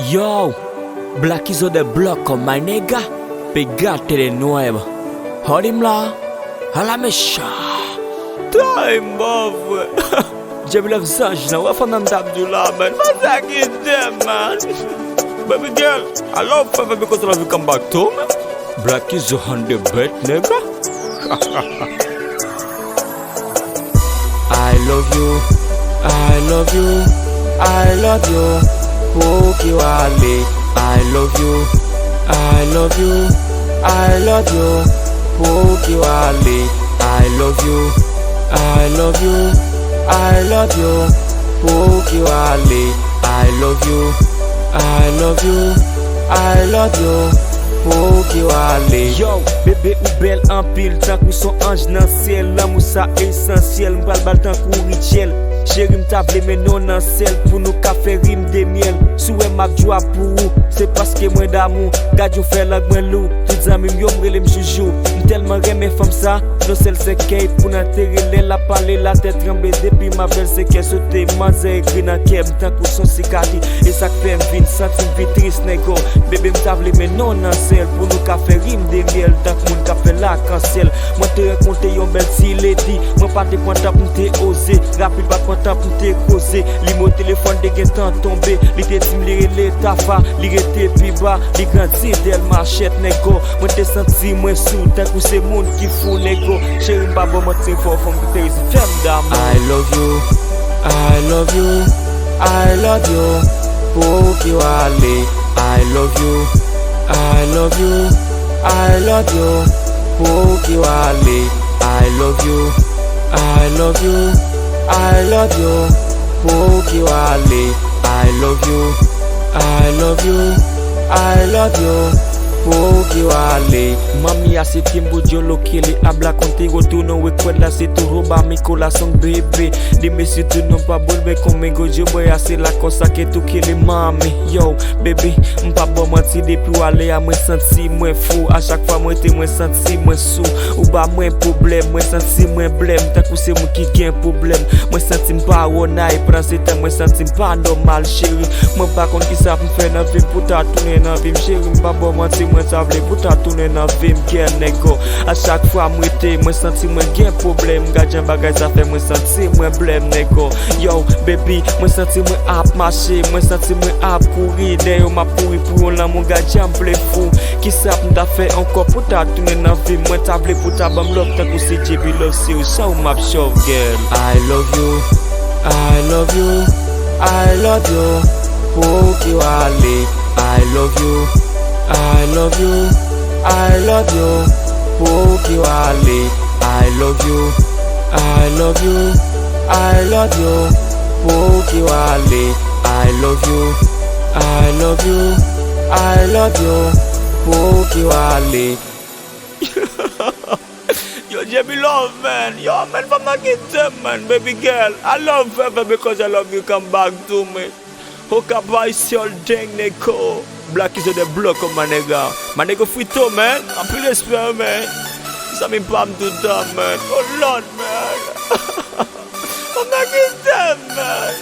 Yo, Black is on the block, my nigga. Pegate de nuevo. Hodimla, a la mecha. Time, boy. Jebby love Zanj now. What for them Abdullah, man? What's that is them, man? Baby girl, I love forever because I love you come back to me. Black is on the bed, nigga. I love you, I love you, I love you. Pokiwale, I love you, I love you, I love you. Pokiwale, I love you, I love you, I love you. Pokiwale, I love you, I love you, I love you. Pokiwale. Yo, bébé ou belle en pile, tant qu'on son ange dans ciel, l'amour ça essentiel, m'bal bal tant qu'on rituel. Chérie m'table mais non en sel pour nous café rime de miel. Souhait m'a joie pour vous, c'est parce que moi d'amour, gade yo fait la gwen loup. Toutes amis yo m'rele m'joujou, m'tellement remè femme ça, non celle c'est kay pour n'enterrer la parler la tête tremble depuis ma belle c'est qu'elle sauter manzé écrit dans kem tant qu'on son cicadi et ça fait m'vin sentir vitrice négo. Bébé m'table mais non en sel pour nous café rime de miel tant que moun café la cancel. Moi te raconter yon belle si lady, moi pas te content pour te oser, rapide pas content pour te causer. Li mon téléphone de gen temps tombé, li te dim li rele tafa, li rete pi bas, li grandi del machette négo. Moi te senti moi sous tant que c'est monde qui fou négo. Chérie m'a bon mentir fort femme que t'es femme d'amour. I love you, I love you, I love you. Pokiwale, I love you, I love you, I love you. Pokiwale, I love you, I love you, I love you. Pokiwale, I love you, I love you, I love you. Pokiwale. Mami a se timbo jolo kele habla contigo tú no recuerdas si tu roba mi corazón bebé. Dime si tú no pa volver conmigo, yo voy a hacer la cosa que tú quieres mami. Yo baby, m'pa bon menti depuis aller à moi senti moi fou. À chaque fois moi te moi senti moi sous. Ou ba moi problème, moi senti moi blême. Tant que c'est moi qui gagne problème. Moi senti m'pa honnête, prends ce temps moi senti m'pa normal chérie. Moi pas contre qui ça me fait dans vie pour ta tourner dans vie chérie. M'pa bon menti moi t'avle pour ta tourner dans vie m'gèl négo. À chaque fois moi te moi senti moi gagne problème. Gadjan bagay ça fait moi senti moi blême négo. Yo baby, moi senti moi ap marcher, moi senti moi ap courir. D'ailleurs m'a pourri pour là mon gadjan ple fou. Qui ça m'ta fait encore pour ta tourner dans vie. Moi t'avle pour ta bam love tant que c'est Jebby love c'est ça ou m'a shove girl. I love you, I love you, I love you. Pokiwale, I love you, I love you, I love you. Pokiwale, I love you, I love you, I love you. Pokiwale, I love you, I love you, I love you. Pokiwale. Yo Jebby love man, yo man from my kingdom man, baby girl. I love forever because I love you come back to me. Hook up ice your dang nigga. Black is on the block of my nigga. My nigga frito man. I'm pretty spell man. Something palm to them man. Oh Lord man. I'm not getting them man.